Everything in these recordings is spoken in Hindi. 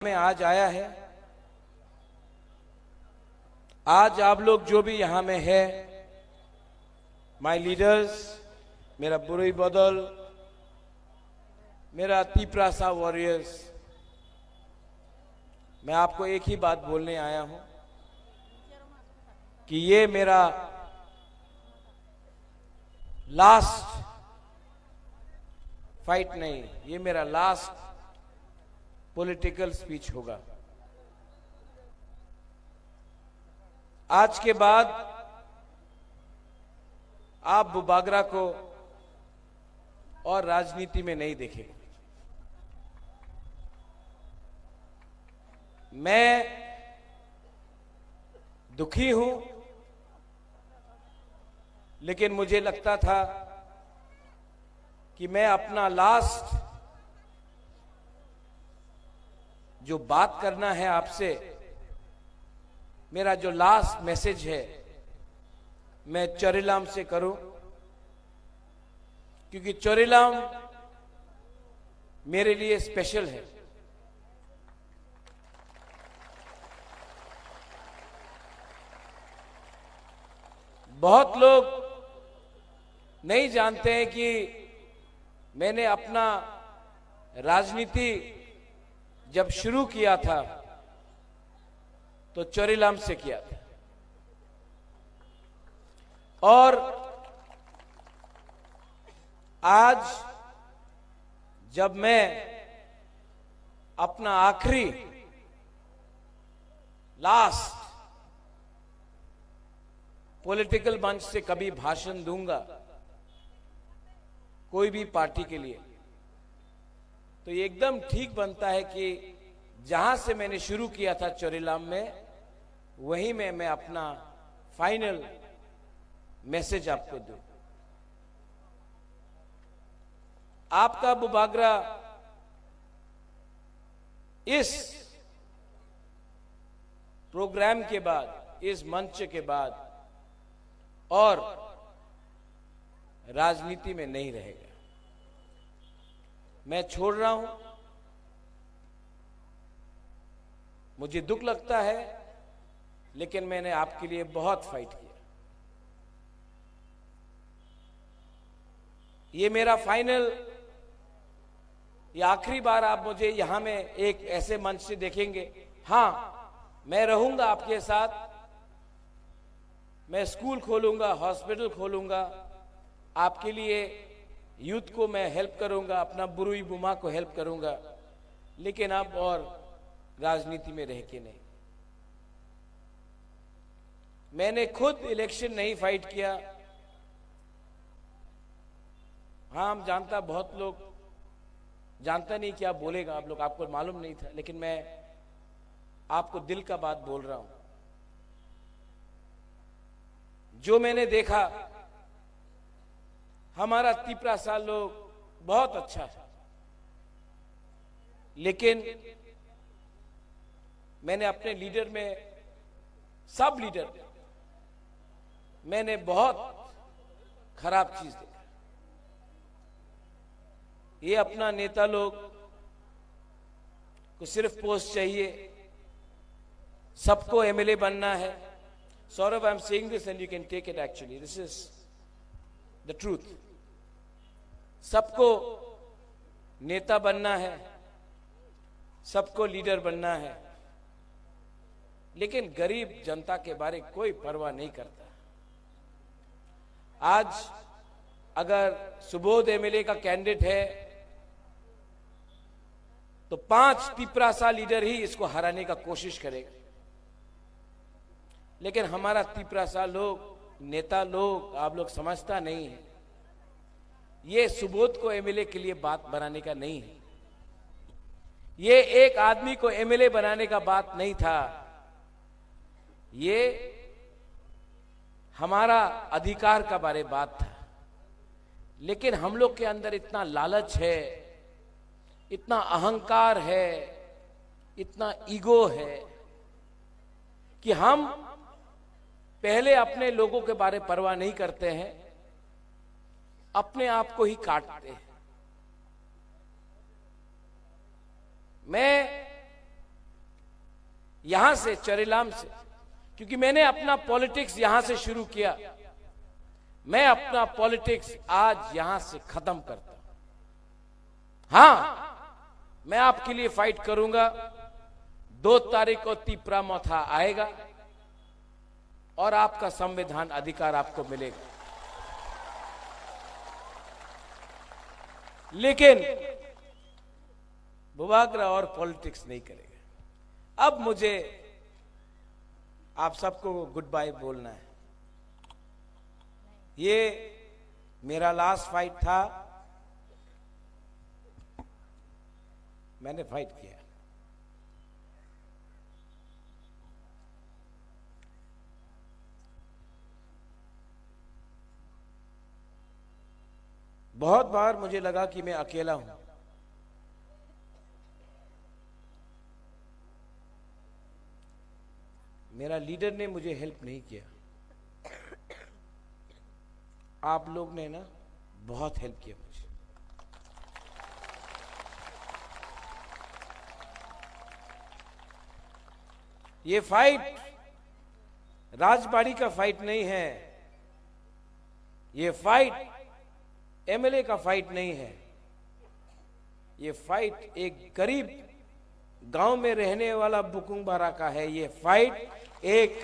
में आज आया है। आज आप लोग जो भी यहां में है, माय लीडर्स, मेरा बुरुई बदल, मेरा तीपरासा वॉरियर्स, मैं आपको एक ही बात बोलने आया हूं कि ये मेरा लास्ट फाइट नहीं, ये मेरा लास्ट पॉलिटिकल स्पीच होगा। आज के बाद आप बुबागरा को और राजनीति में नहीं देखेंगे। मैं दुखी हूं, लेकिन मुझे लगता था कि मैं अपना लास्ट जो बात करना है आपसे, मेरा जो लास्ट मैसेज है, मैं चोरिलाम से करूं, क्योंकि चोरिलाम मेरे लिए स्पेशल है। बहुत लोग नहीं जानते हैं कि मैंने अपना राजनीति जब शुरू किया था तो चोरिलाम से किया था, और आज जब मैं अपना आखिरी लास्ट पॉलिटिकल मंच से कभी भाषण दूंगा कोई भी पार्टी के लिए, तो ये एकदम ठीक बनता है कि जहां से मैंने शुरू किया था चोरिलाम में, वहीं में मैं अपना फाइनल मैसेज आपको दूं। आपका बुबागरा इस प्रोग्राम के बाद, इस मंच के बाद और राजनीति में नहीं रहेगा। मैं छोड़ रहा हूं, मुझे दुख लगता है, लेकिन मैंने आपके लिए बहुत फाइट किया। ये मेरा फाइनल, ये आखिरी बार आप मुझे यहां में एक ऐसे मंच से देखेंगे। हां, मैं रहूंगा आपके साथ, मैं स्कूल खोलूंगा, हॉस्पिटल खोलूंगा, आपके लिए यूथ को मैं हेल्प करूंगा, अपना बुरुई बुमा को हेल्प करूंगा, लेकिन अब और राजनीति में रह के नहीं। मैंने खुद इलेक्शन नहीं फाइट किया। हाँ, हम जानता, बहुत लोग जानता नहीं क्या बोलेगा आप लोग, आपको मालूम नहीं था, लेकिन मैं आपको दिल का बात बोल रहा हूं। जो मैंने देखा, हमारा तीपरासा लोग बहुत अच्छा है, लेकिन मैंने अपने लीडर में, सब लीडर में, मैंने बहुत खराब चीज देखा। ये अपना नेता लोग को सिर्फ पोस्ट चाहिए, सबको एमएलए बनना है। Saurabh, I am saying this and you can take it, actually this is the truth. सबको नेता बनना है, सबको लीडर बनना है, लेकिन गरीब जनता के बारे में कोई परवाह नहीं करता। आज अगर सुबोध एमएलए का कैंडिडेट है तो 5 तीपरासा लीडर ही इसको हराने का कोशिश करेगा, लेकिन हमारा तीपरासा लोग, नेता लोग, आप लोग समझता नहीं है, ये सुबोध को एमएलए के लिए बात बनाने का नहीं है, ये एक आदमी को एमएलए बनाने का बात नहीं था, ये हमारा अधिकार का बारे बात था। लेकिन हम लोग के अंदर इतना लालच है, इतना अहंकार है, इतना ईगो है कि हम पहले अपने लोगों के बारे परवाह नहीं करते हैं, अपने आप को ही काटते हैं। मैं यहां से, चरेलाम से, क्योंकि मैंने अपना पॉलिटिक्स यहां से शुरू किया। मैं अपना पॉलिटिक्स आज यहां से खत्म करता हूं। हां, मैं आपके लिए फाइट करूंगा। 2 तारीख को तीपरामथा आएगा और आपका संविधान अधिकार आपको मिलेगा। लेकिन बुबागरा और पॉलिटिक्स नहीं करेगा। अब मुझे आप सबको गुड बाय बोलना है। ये मेरा लास्ट फाइट था, मैंने फाइट किया। बहुत बार मुझे लगा कि मैं अकेला हूं। मेरा लीडर ने मुझे हेल्प नहीं किया। आप लोग ने ना बहुत हेल्प किया मुझे। ये फाइट राजबाड़ी का फाइट नहीं है, ये फाइट एमएलए का फाइट नहीं है। ये फाइट एक गरीब गांव में रहने वाला बुकुंग बारा का है। ये फाइट एक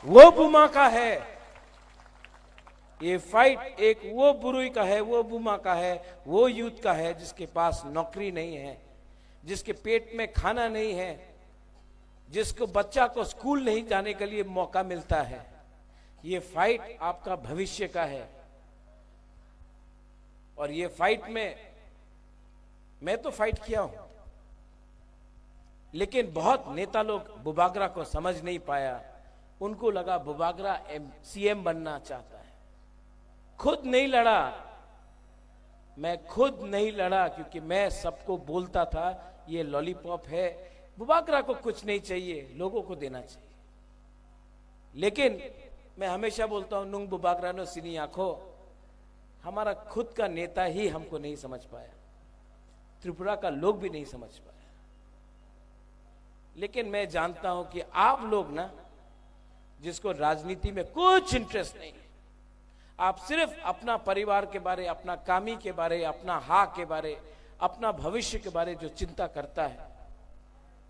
वो बुमा का है। ये फाइट एक वो बुरुई का है, वो बुमा का है, वो यूथ का है जिसके पास नौकरी नहीं है, जिसके पेट में खाना नहीं है, जिसको बच्चा को स्कूल नहीं जाने के लिए मौका मिलता है। ये फाइट आपका भविष्य का है। और ये फाइट में मैं तो फाइट किया हूं, लेकिन बहुत नेता लोग बुबागरा को समझ नहीं पाया। उनको लगा बुबागरा सीएम बनना चाहता है। खुद नहीं लड़ा, मैं खुद नहीं लड़ा, क्योंकि मैं सबको बोलता था ये लॉलीपॉप है, बुबागरा को कुछ नहीं चाहिए, लोगों को देना चाहिए। लेकिन मैं हमेशा बोलता हूं, नुंग बुबागरा नो सिनी आंखो, हमारा खुद का नेता ही हमको नहीं समझ पाया, त्रिपुरा का लोग भी नहीं समझ पाया। लेकिन मैं जानता हूं कि आप लोग ना, जिसको राजनीति में कुछ इंटरेस्ट नहीं है, आप सिर्फ अपना परिवार के बारे, अपना कामी के बारे, अपना हा के बारे, अपना भविष्य के बारे जो चिंता करता है,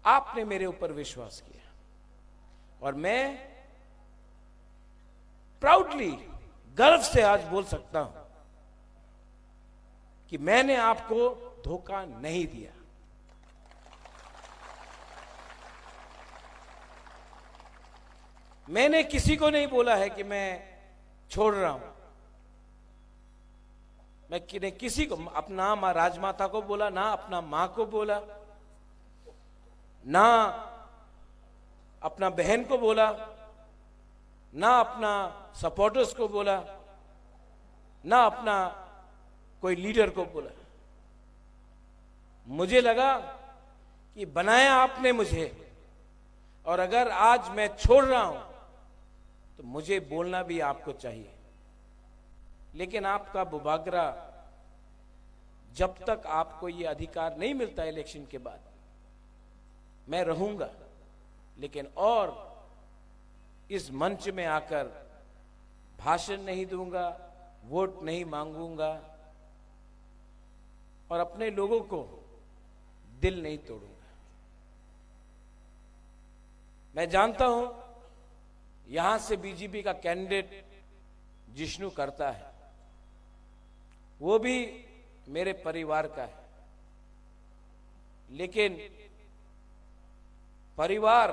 आपने मेरे ऊपर विश्वास किया। और मैं प्राउडली, गर्व से आज बोल सकता हूं कि मैंने आपको धोखा नहीं दिया। मैंने किसी को नहीं बोला है कि मैं छोड़ रहा हूं। मैं किसी को, अपना मां राजमाता को बोला, ना अपना मां को बोला, ना अपना बहन को बोला, ना अपना सपोर्टर्स को बोला, ना अपना कोई लीडर को बोला। मुझे लगा कि बनाया आपने मुझे, और अगर आज मैं छोड़ रहा हूं तो मुझे बोलना भी आपको चाहिए। लेकिन आपका बुबागरा, जब तक आपको ये अधिकार नहीं मिलता इलेक्शन के बाद, मैं रहूंगा। लेकिन और इस मंच में आकर भाषण नहीं दूंगा, वोट नहीं मांगूंगा, और अपने लोगों को दिल नहीं तोड़ूंगा। मैं जानता हूं यहां से बीजेपी का कैंडिडेट जिष्णु करता है, वो भी मेरे परिवार का है। लेकिन परिवार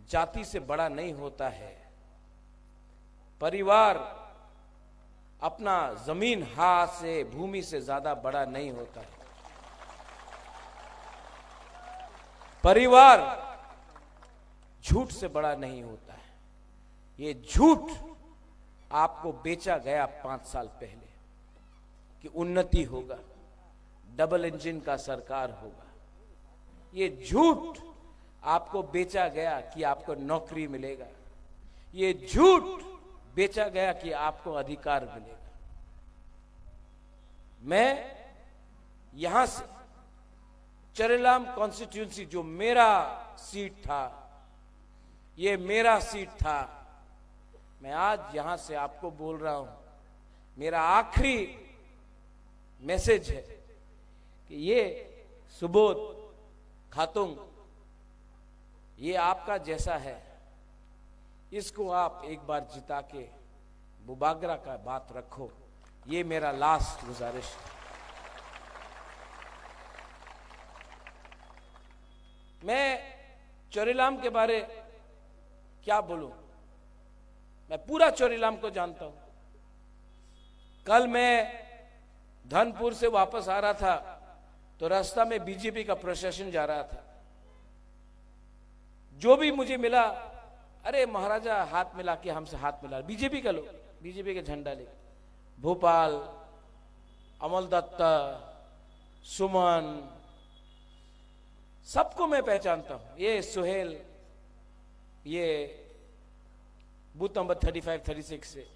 जाति से बड़ा नहीं होता है। परिवार अपना जमीन हाथ से, भूमि से ज्यादा बड़ा नहीं होता है। परिवार झूठ से बड़ा नहीं होता है। ये झूठ आपको बेचा गया 5 साल पहले कि उन्नति होगा, डबल इंजन का सरकार होगा। ये झूठ आपको बेचा गया कि आपको नौकरी मिलेगा। ये झूठ बेचा गया कि आपको अधिकार मिलेगा। मैं यहां से चरेलाम कॉन्स्टिट्यूंसी जो मेरा सीट था, ये मेरा सीट था, मैं आज यहां से आपको बोल रहा हूं, मेरा आखिरी मैसेज है कि ये सुबोध खातुंग ये आपका जैसा है, इसको आप एक बार जिता के बुबागरा का बात रखो, ये मेरा लास्ट गुजारिश है। मैं चोरीलाम के बारे क्या बोलूं, मैं पूरा चोरीलाम को जानता हूं। कल मैं धनपुर से वापस आ रहा था तो रास्ता में बीजेपी का प्रोसेशन जा रहा था, जो भी मुझे मिला, अरे महाराजा हाथ मिला के हमसे हाथ मिला, बीजेपी का लोग, बीजेपी के झंडा लेके, भोपाल, अमल दत्ता, सुमन, सबको मैं पहचानता हूं। ये सुहेल, ये बूथ नंबर 35, 36 से,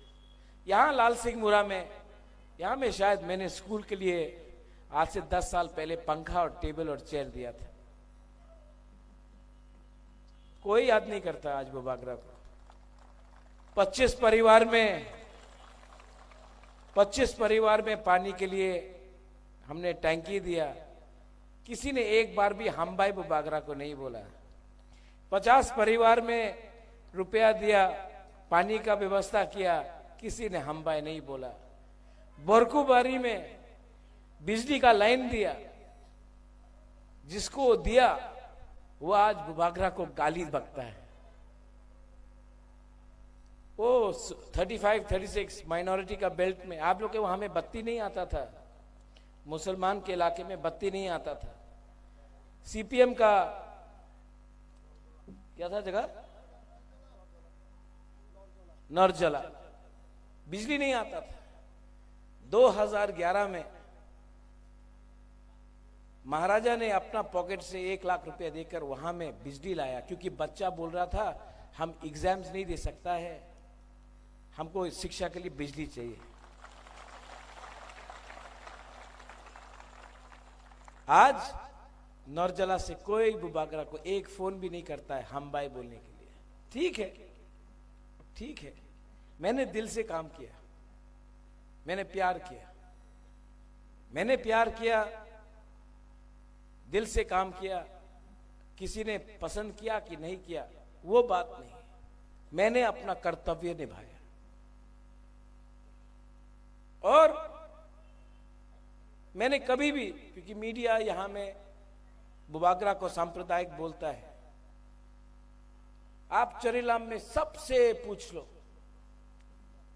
यहां लाल सिंह मुरा में, यहां में शायद मैंने स्कूल के लिए आज से 10 साल पहले पंखा और टेबल और चेयर दिया था। कोई याद नहीं करता आज बुबागरा को। 25 परिवार में पानी के लिए हमने टैंकी दिया, किसी ने एक बार भी हम भाई बुबागरा को नहीं बोला। 50 परिवार में रुपया दिया, पानी का व्यवस्था किया, किसी ने हम भाई नहीं बोला। बोरकुबारी में बिजली का लाइन दिया, जिसको दिया वो आज बुबागरा को गाली बकता है। वो 35, 36 माइनॉरिटी का बेल्ट में, आप लोग के वहां में बत्ती नहीं आता था, मुसलमान के इलाके में बत्ती नहीं आता था। सीपीएम का क्या था जगह, नरजला, बिजली नहीं आता था। 2011 में महाराजा ने अपना पॉकेट से 1 लाख रुपया देकर वहां में बिजली लाया, क्योंकि बच्चा बोल रहा था हम एग्जाम्स नहीं दे सकता है, हमको शिक्षा के लिए बिजली चाहिए। आज नौरजला से कोई बुबागरा को एक फोन भी नहीं करता है हम भाई बोलने के लिए। ठीक है, ठीक है, मैंने दिल से काम किया, मैंने प्यार किया, मैंने प्यार किया, दिल से काम किया। किसी ने पसंद किया कि नहीं किया वो बात नहीं, मैंने अपना कर्तव्य निभाया। और मैंने कभी भी, क्योंकि मीडिया यहां में बुबागरा को सांप्रदायिक बोलता है, आप चोरीलाम में सबसे पूछ लो,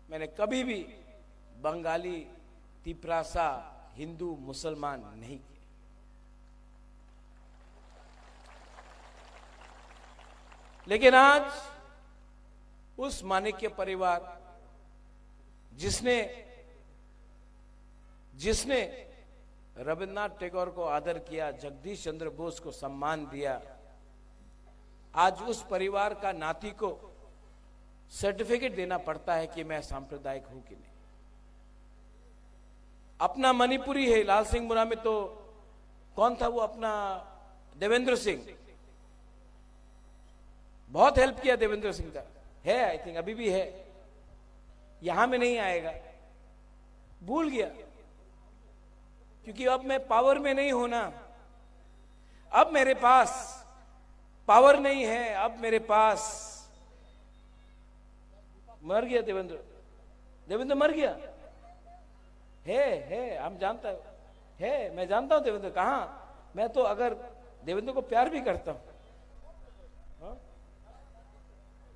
मैंने कभी भी बंगाली, तिपरासा, हिंदू, मुसलमान नहीं किया। लेकिन आज उस माणिक्य परिवार जिसने रविन्द्रनाथ टैगोर को आदर किया, जगदीश चंद्र बोस को सम्मान दिया, आज उस परिवार का नाती को सर्टिफिकेट देना पड़ता है कि मैं सांप्रदायिक हूं कि नहीं। अपना मणिपुरी है, लाल सिंह मुरा में तो कौन था वो, अपना देवेंद्र सिंह, बहुत हेल्प किया देवेंद्र सिंह का, है आई थिंक अभी भी है, यहां में नहीं आएगा, भूल गया, क्योंकि अब मैं पावर में नहीं होना, अब मेरे पास पावर नहीं है, अब मेरे पास, मर गया देवेंद्र मर गया है, हम जानता है, मैं जानता हूं देवेंद्र कहां, मैं तो अगर देवेंद्र को प्यार भी करता हूं।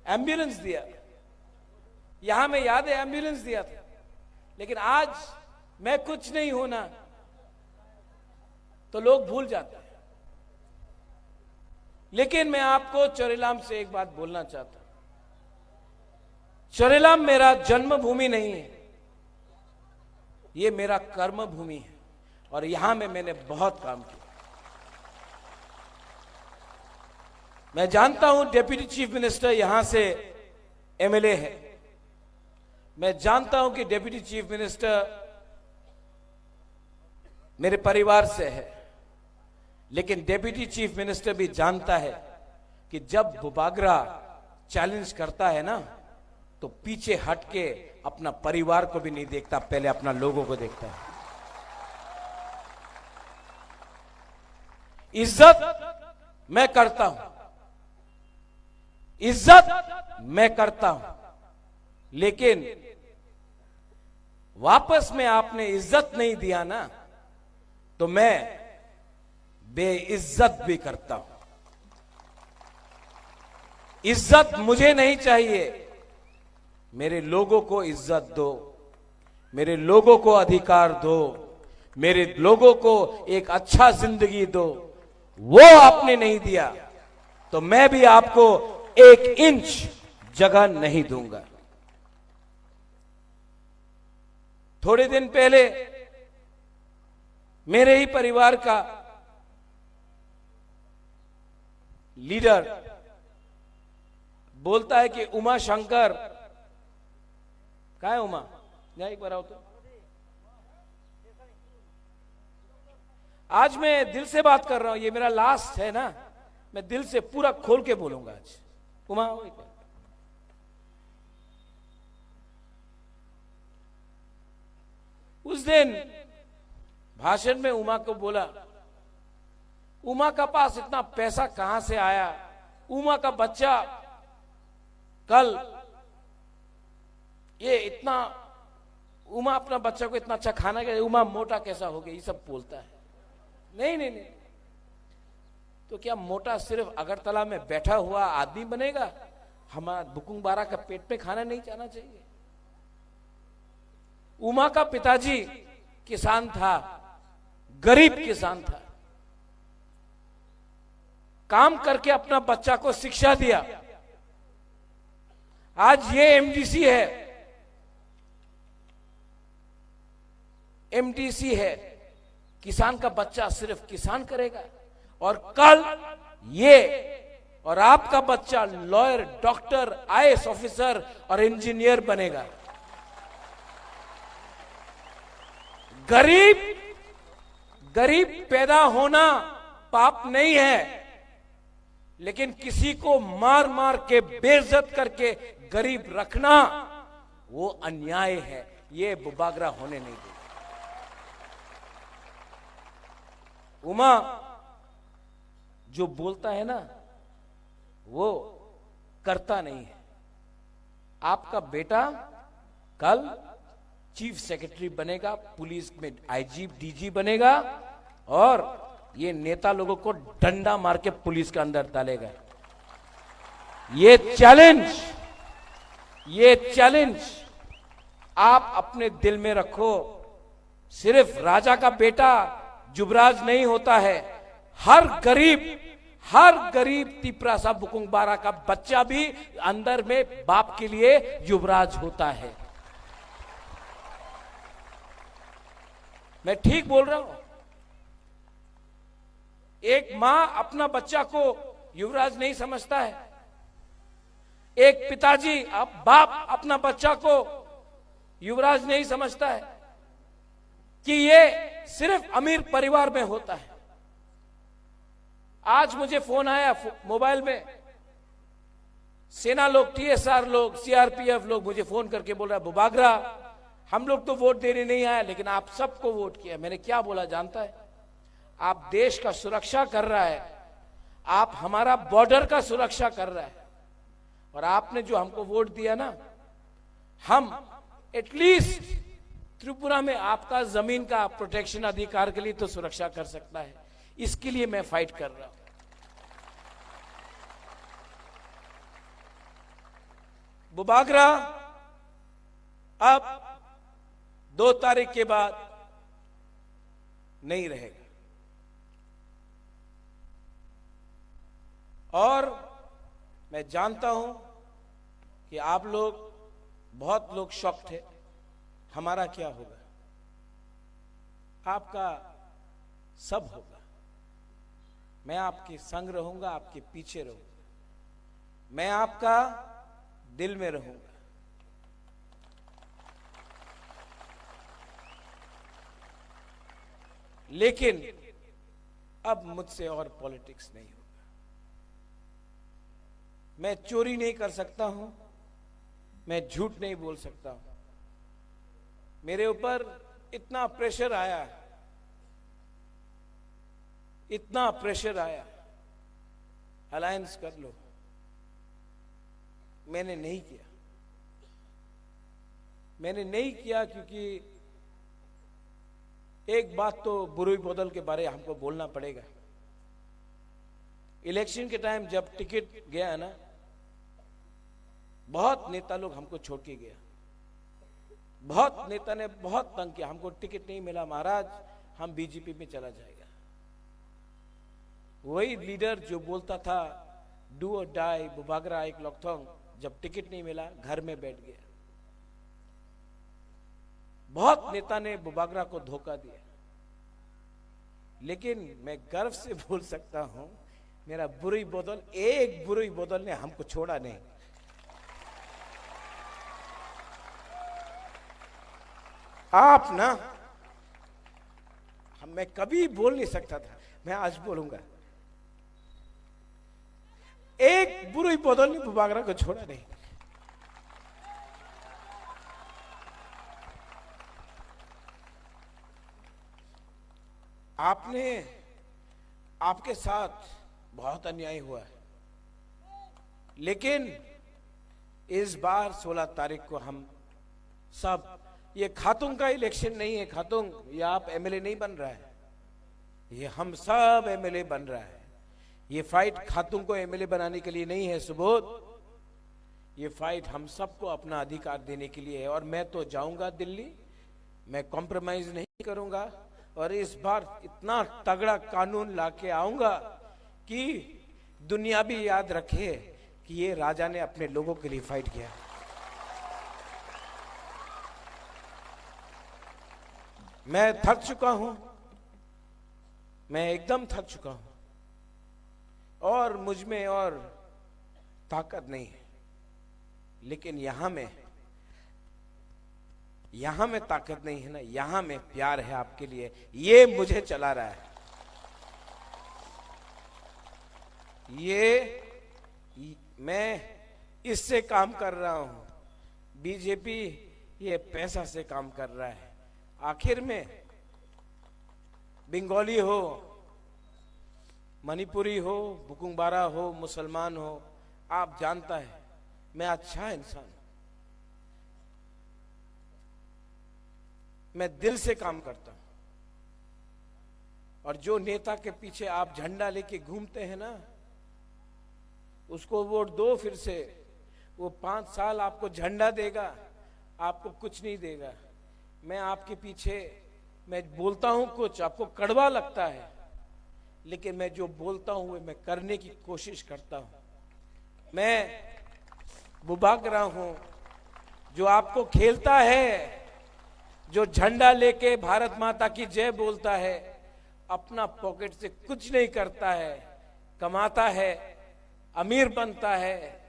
एम्बुलेंस दिया, यहां में याद है एम्बुलेंस दिया था, लेकिन आज मैं कुछ नहीं होना तो लोग भूल जाते हैं। लेकिन मैं आपको चोरीलाम से एक बात बोलना चाहता हूं, चोरीलाम मेरा जन्मभूमि नहीं है, ये मेरा कर्म भूमि है, और यहां में मैंने बहुत काम किया। मैं जानता हूं डिप्टी चीफ मिनिस्टर यहां से एमएलए है, मैं जानता हूं कि डिप्टी चीफ मिनिस्टर मेरे परिवार से है, लेकिन डेप्यूटी चीफ मिनिस्टर भी जानता है कि जब बुबागरा चैलेंज करता है ना, तो पीछे हट के अपना परिवार को भी नहीं देखता, पहले अपना लोगों को देखता है। इज्जत मैं करता हूं, इज्जत मैं करता हूं, लेकिन वापस में आपने इज्जत नहीं दिया ना, तो मैं बेइज्जत भी करता हूं। इज्जत मुझे नहीं चाहिए, मेरे लोगों को इज्जत दो, मेरे लोगों को अधिकार दो, मेरे लोगों को एक अच्छा जिंदगी दो। वो आपने नहीं दिया तो मैं भी आपको 1 इंच जगह नहीं दूंगा। थोड़े दिन पहले मेरे ही परिवार का लीडर बोलता है कि उमा शंकर, कहाँ है उमा, जा एक बार आओ तो। आज मैं दिल से बात कर रहा हूं, ये मेरा लास्ट है ना, मैं दिल से पूरा खोल के बोलूंगा आज। उमा आओ एक बार। उस दिन भाषण में उमा को बोला, उमा का पास इतना पैसा कहां से आया, उमा का बच्चा कल ये इतना, उमा अपना बच्चा को इतना अच्छा खाना खिलाए, उमा मोटा कैसा हो गया, ये सब बोलता है। नहीं नहीं नहीं, तो क्या मोटा सिर्फ अगरतला में बैठा हुआ आदमी बनेगा? हमारा बुकुंग बारा का पेट में खाना नहीं जाना चाहिए। उमा का पिताजी किसान था, गरीब किसान था, काम करके अपना बच्चा को शिक्षा दिया। आज ये एमडीसी है, एमडीसी है, किसान का बच्चा सिर्फ किसान करेगा, और कल ये और आपका बच्चा लॉयर, डॉक्टर, आईएएस ऑफिसर और इंजीनियर बनेगा। गरीब पैदा होना पाप नहीं है, लेकिन किसी को मार मार के बेइज्जत करके गरीब रखना वो अन्याय है। ये बुबागरा होने नहीं देगा। उमा जो बोलता है ना, वो करता नहीं है। आपका बेटा कल चीफ सेक्रेटरी बनेगा, पुलिस में आईजी डीजी बनेगा, और ये नेता लोगों को डंडा मार के पुलिस के अंदर डालेगा। ये चैलेंज आप अपने दिल में रखो। सिर्फ राजा का बेटा युवराज नहीं होता है, हर गरीब तिपरासा बुकुंग बारा का बच्चा भी अंदर में बाप के लिए युवराज होता है। मैं ठीक बोल रहा हूं? एक मां अपना बच्चा को युवराज नहीं समझता है, एक पिताजी बाप अपना बच्चा को युवराज नहीं समझता है कि ये सिर्फ अमीर परिवार में होता है। आज मुझे फोन आया मोबाइल में, सेना लोग, टीएसआर लोग, सीआरपीएफ लोग मुझे फोन करके बोल रहा है, बुबागरा हम लोग तो वोट देने नहीं आए, लेकिन आप सबको वोट किया। मैंने क्या बोला जानता है? आप देश का सुरक्षा कर रहा है, आप हमारा बॉर्डर का सुरक्षा कर रहा है, और आपने जो हमको वोट दिया ना, हम एटलीस्ट त्रिपुरा में आपका जमीन का प्रोटेक्शन अधिकार के लिए तो सुरक्षा कर सकता है। इसके लिए मैं फाइट कर रहा हूं। बुबागरा अब 2 तारीख के बाद नहीं रहेगा, और मैं जानता हूं कि आप लोग, बहुत लोग शॉक्ड थे, हमारा क्या होगा? आपका सब होगा। मैं आपके संग रहूंगा, आपके पीछे रहूंगा, मैं आपका दिल में रहूंगा। लेकिन अब मुझसे और पॉलिटिक्स नहीं होगा। मैं चोरी नहीं कर सकता हूं, मैं झूठ नहीं बोल सकता हूं। मेरे ऊपर इतना प्रेशर आया, इतना प्रेशर आया, अलायंस कर लो, मैंने नहीं किया। मैंने नहीं किया क्योंकि एक बात तो बुरी बदल के बारे हमको बोलना पड़ेगा। इलेक्शन के टाइम जब टिकट गया ना, बहुत नेता लोग हमको छोड़ के गया। बहुत नेता ने बहुत तंग किया, हमको टिकट नहीं मिला महाराज, हम बीजेपी में चला जाएगा। वही लीडर जो बोलता था डू और डाई बुबागरा एक लॉकथोंग, जब टिकट नहीं मिला घर में बैठ गया। बहुत नेता ने बुबागरा को धोखा दिया, लेकिन मैं गर्व से बोल सकता हूं मेरा बुरी बदल, एक बुरी बदल ने हमको छोड़ा नहीं। आप ना, मैं कभी बोल नहीं सकता था, मैं आज बोलूंगा, एक बुरी बदल ने बुबागरा को छोड़ा नहीं। आपने, आपके साथ बहुत अन्याय हुआ है, लेकिन इस बार 16 तारीख को हम सब, ये खातून का इलेक्शन नहीं है, खातून ये आप एमएलए नहीं बन रहा है, ये हम सब एमएलए बन रहा है। ये फाइट खातून को एमएलए बनाने के लिए नहीं है सुबोध, ये फाइट हम सबको अपना अधिकार देने के लिए है। और मैं तो जाऊंगा दिल्ली, मैं कॉम्प्रोमाइज नहीं करूंगा, और इस बार इतना तगड़ा कानून लाके आऊंगा कि दुनिया भी याद रखे कि ये राजा ने अपने लोगों के लिए फाइट किया। मैं थक चुका हूं, मैं एकदम थक चुका हूं, और मुझ में और ताकत नहीं है। लेकिन यहां में ताकत नहीं है ना, यहां में प्यार है आपके लिए, ये मुझे चला रहा है। ये मैं इससे काम कर रहा हूं, बीजेपी ये पैसा से काम कर रहा है। आखिर में बंगाली हो, मणिपुरी हो, बुकुंबारा हो, मुसलमान हो, आप जानता है मैं अच्छा इंसान, मैं दिल से काम करता हूं। और जो नेता के पीछे आप झंडा लेके घूमते हैं ना, उसको वोट दो फिर से, वो 5 साल आपको झंडा देगा, आपको कुछ नहीं देगा। मैं आपके पीछे, मैं बोलता हूं कुछ, आपको कड़वा लगता है, लेकिन मैं जो बोलता हूं वो मैं करने की कोशिश करता हूं। मैं बुबागरा हूं जो आपको खेलता है, जो झंडा लेके भारत माता की जय बोलता है, अपना पॉकेट से कुछ नहीं करता है, कमाता है, अमीर बनता है।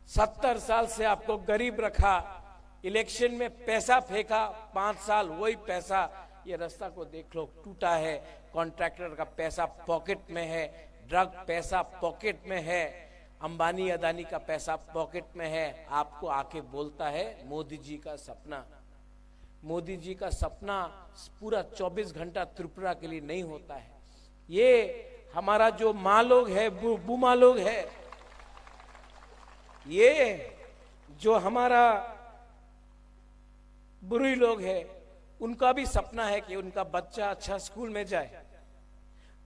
70 साल से आपको गरीब रखा, इलेक्शन में पैसा फेंका, 5 साल वही पैसा, ये रास्ता को देख लो टूटा है, कॉन्ट्रैक्टर का पैसा पॉकेट में है, ड्रग पैसा पॉकेट में है, अंबानी अदानी का पैसा पॉकेट में है। आपको आके बोलता है मोदी जी का सपना। मोदी जी का सपना पूरा 24 घंटा त्रिपुरा के लिए नहीं होता है। ये हमारा जो माँ लोग है, बुमा लोग है, ये जो हमारा बुरी लोग है, उनका भी सपना है कि उनका बच्चा अच्छा स्कूल में जाए।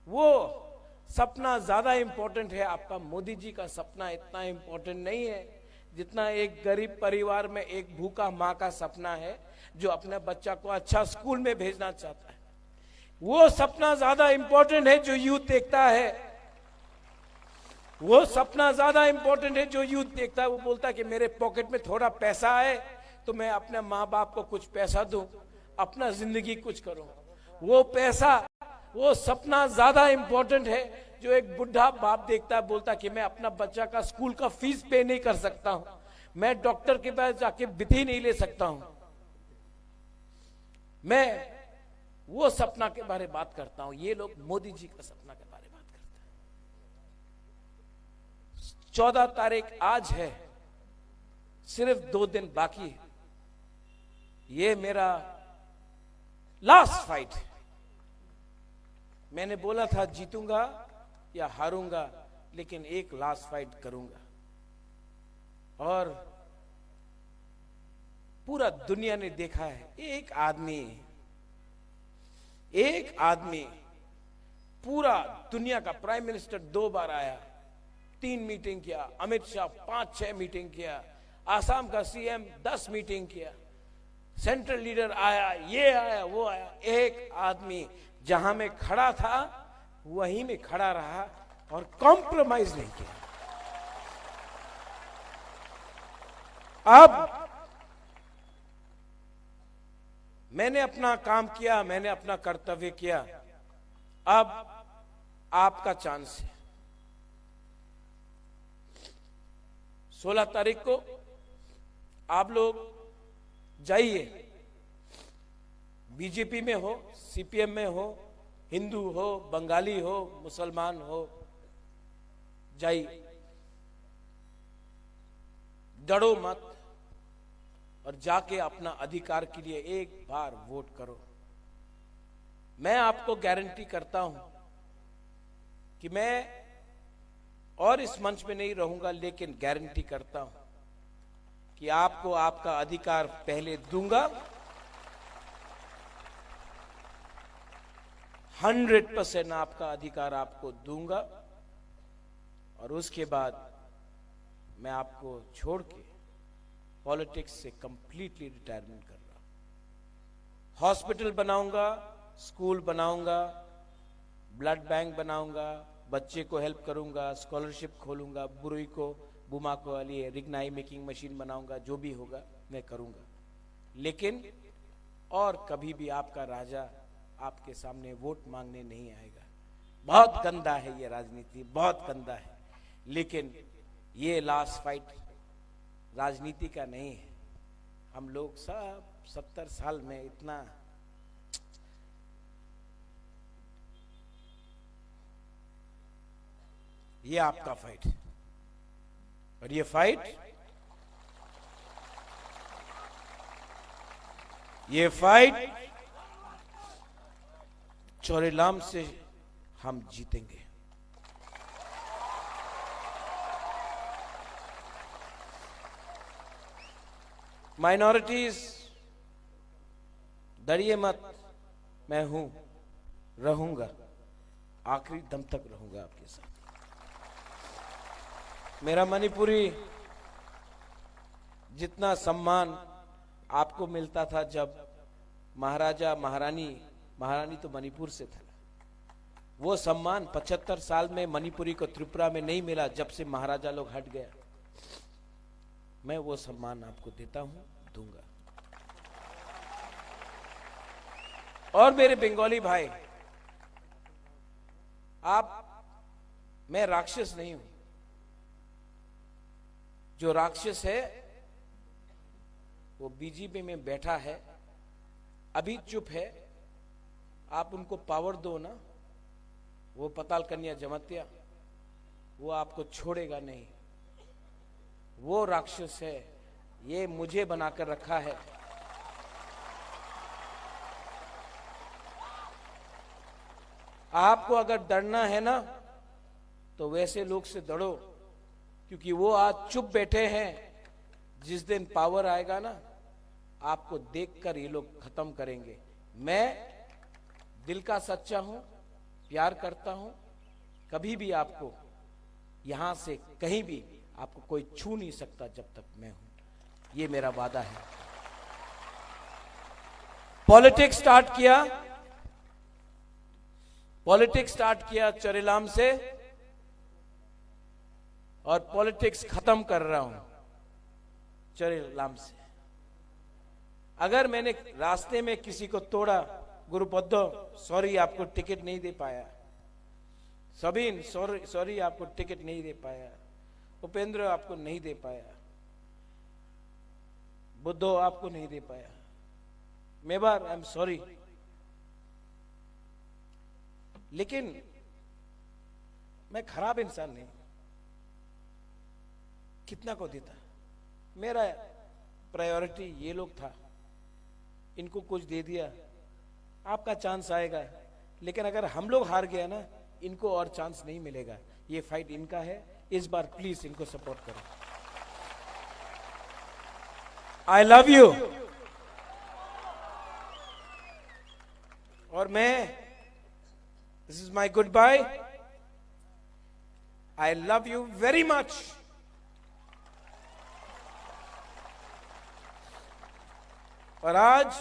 वो सपना ज्यादा इंपॉर्टेंट है, आपका मोदी जी का सपना इतना इंपॉर्टेंट नहीं है जितना एक गरीब परिवार में एक भूखा माँ का सपना है जो अपने बच्चा को अच्छा स्कूल में भेजना चाहता है। वो सपना ज्यादा इंपॉर्टेंट है जो यूथ देखता है, वो सपना ज्यादा इंपॉर्टेंट है जो यूथ देखता है। वो बोलता है कि मेरे पॉकेट में थोड़ा पैसा आए तो मैं अपने माँ बाप को कुछ पैसा दूं, अपना जिंदगी कुछ करूं। वो पैसा, वो सपना ज्यादा इंपॉर्टेंट है जो एक बुढ़ा बाप देखता है, बोलता है कि मैं अपना बच्चा का स्कूल का फीस पे नहीं कर सकता हूं, मैं डॉक्टर के पास जाके विधि नहीं ले सकता हूं। मैं वो सपना के बारे में बात करता हूं, ये लोग मोदी जी का सपना के बारे में। 14 तारीख आज है, सिर्फ 2 दिन बाकी है। ये मेरा लास्ट फाइट है। मैंने बोला था जीतूंगा या हारूंगा, लेकिन एक लास्ट फाइट करूंगा। और पूरा दुनिया ने देखा है, एक आदमी पूरा दुनिया का प्राइम मिनिस्टर 2 बार आया, 3 मीटिंग किया, अमित शाह 5-6 मीटिंग किया, आसाम का सीएम 10 मीटिंग किया, सेंट्रल लीडर आया, ये आया, वो आया। एक आदमी जहां में खड़ा था वहीं में खड़ा रहा और कॉम्प्रोमाइज नहीं किया। अब मैंने अपना काम किया, मैंने अपना कर्तव्य किया। अब आपका चांस है। 16 तारीख को आप लोग जाइए, बीजेपी में हो, सीपीएम में हो, हिंदू हो, बंगाली हो, मुसलमान हो, जाइए, डरो मत और जाके अपना अधिकार के लिए एक बार वोट करो। मैं आपको गारंटी करता हूं कि मैं और इस मंच में नहीं रहूंगा, लेकिन गारंटी करता हूं कि आपको आपका अधिकार पहले दूंगा। 100% आपका अधिकार आपको दूंगा और उसके बाद मैं आपको छोड़ के पॉलिटिक्स से कंप्लीटली रिटायरमेंट कर रहा हूं। हॉस्पिटल बनाऊंगा, स्कूल बनाऊंगा, ब्लड बैंक बनाऊंगा, बच्चे को हेल्प करूंगा, स्कॉलरशिप खोलूंगा, बुरुई को, बुमा को वाली रिग्नाई मेकिंग मशीन बनाऊंगा, जो भी होगा मैं करूंगा। लेकिन और कभी भी आपका राजा आपके सामने वोट मांगने नहीं आएगा। बहुत गंदा है ये राजनीति, बहुत गंदा है। लेकिन ये लास्ट फाइट राजनीति का नहीं है। हम लोग सब 70 साल में इतना ये आपका फाइट है और ये फाइट चोरेलाम से हम जीतेंगे। माइनॉरिटीज, डरिए मत, मैं हूं, रहूंगा, आखिरी दम तक रहूंगा आपके साथ। मेरा मणिपुरी जितना सम्मान आपको मिलता था जब महाराजा महारानी तो मणिपुर से था, वो सम्मान 75 साल में मणिपुरी को त्रिपुरा में नहीं मिला। जब से महाराजा लोग हट गया, मैं वो सम्मान आपको देता हूं, दूंगा। और मेरे बंगाली भाई, मैं राक्षस नहीं हूं। जो राक्षस है वो बीजेपी में बैठा है, अभी चुप है। आप उनको पावर दो ना, वो पताल कन्या जमत्या, वो आपको छोड़ेगा नहीं। वो राक्षस है, ये मुझे बनाकर रखा है। आपको अगर डरना है ना, तो वैसे लोग से डरो, क्योंकि वो आज चुप बैठे हैं। जिस दिन पावर आएगा ना, आपको देखकर ये लोग खत्म करेंगे। मैं दिल का सच्चा हूं, प्यार करता हूं। कभी भी आपको यहां से कहीं भी आपको कोई छू नहीं सकता जब तक मैं हूं। ये मेरा वादा है। पॉलिटिक्स स्टार्ट किया चोरेलाम से, और पॉलिटिक्स खत्म कर रहा हूं चोरेलाम से। अगर मैंने रास्ते में किसी को तोड़ा, गुरुपद्दो सॉरी, आपको टिकट नहीं दे पाया। सबीन सॉरी, आपको टिकट नहीं दे पाया। उपेंद्र आपको नहीं दे पाया। बुद्धो आपको नहीं दे पाया। Mewar I am sorry. लेकिन मैं खराब इंसान नहीं, कितना को देता। मेरा प्रायोरिटी ये लोग था, इनको कुछ दे दिया, आपका चांस आएगा। लेकिन अगर हम लोग हार गया ना, इनको और चांस नहीं मिलेगा। ये फाइट इनका है, इस बार प्लीज इनको सपोर्ट करो। I love you. और मैं, this is my goodbye. I love you very much. और आज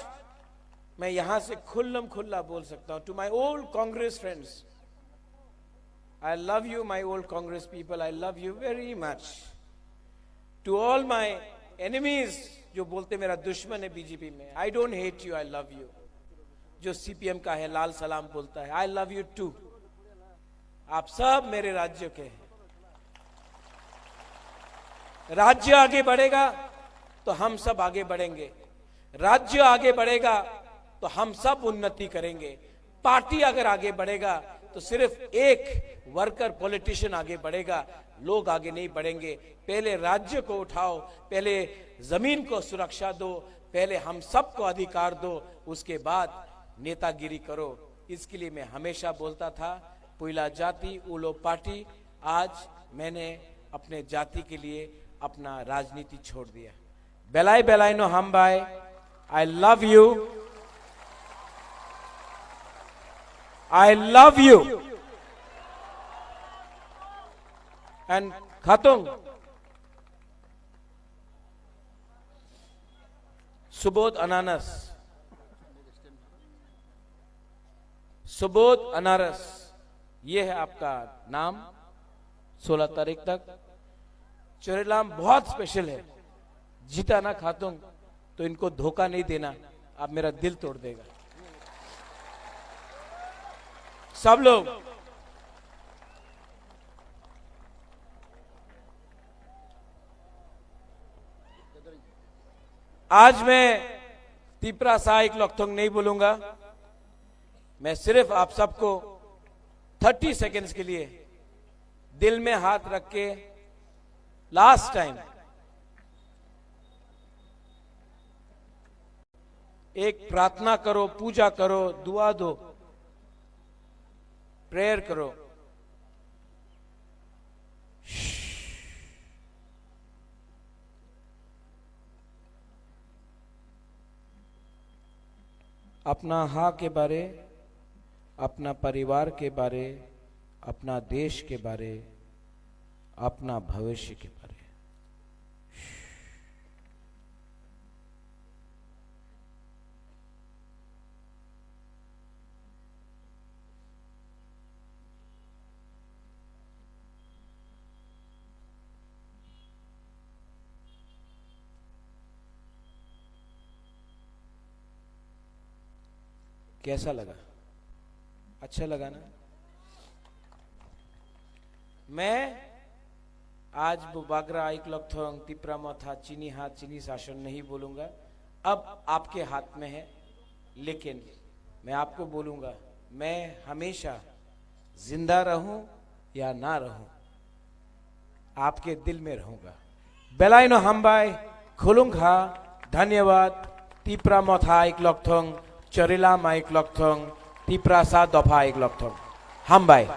मैं यहां से खुल्लम खुल्ला बोल सकता हूं to my old Congress friends, I love you my old Congress people, I love you very much. To all my enemies, जो बोलते मेरा दुश्मन है बीजेपी में, I don't hate you, I love you. जो सीपीएम का है, लाल सलाम बोलता है, आई लव यू टू। आप सब मेरे राज्य के हैं। राज्य आगे बढ़ेगा तो हम सब आगे बढ़ेंगे। राज्य आगे बढ़ेगा तो हम सब उन्नति करेंगे। पार्टी अगर आगे बढ़ेगा तो सिर्फ एक वर्कर पॉलिटिशियन आगे बढ़ेगा, लोग आगे नहीं बढ़ेंगे। पहले राज्य को उठाओ, पहले जमीन को सुरक्षा दो, पहले हम सबको अधिकार दो, उसके बाद नेतागिरी करो। इसके लिए मैं हमेशा बोलता था, पुइला जाति उलो पार्टी। आज मैंने अपने जाति के लिए अपना राजनीति छोड़ दिया। बेलाई बेलाई नो हम bye, I love you, I love you. And खातुंग सुबोध अनानस, सुबोध अनारस, ये है आपका नाम 16 तारीख तक। चोरेलाम बहुत स्पेशल है। जीता ना खातुंग तो इनको धोखा नहीं देना, आप मेरा दिल तोड़ देगा। सब लोग आज मैं तीपरा सहायक लोकथोंग नहीं बोलूंगा। मैं सिर्फ आप सबको 30 सेकेंड्स के लिए दिल में हाथ रख के लास्ट टाइम एक प्रार्थना करो, पूजा करो, दुआ दो, प्रेयर करो। अपना हाँ के बारे, अपना परिवार के बारे, अपना देश के बारे, अपना भविष्य के बारे। कैसा लगा? अच्छा लगा ना? मैं आज बागरा आइक लॉकथोंग तिप्रा मथा चीनी हाथ चीनी शासन नहीं बोलूंगा। अब आपके हाथ में है, लेकिन मैं आपको बोलूंगा, मैं हमेशा जिंदा रहूं या ना रहूं, आपके दिल में रहूंगा। बेलाइनो हम्बाई खुलुंगा। धन्यवाद। तिप्रा मथा आइक लॉकथोंग, चरिला माइक लॉकथोंग, तिप्रा सा दफा आइक लॉकथोंग। हम्बाई।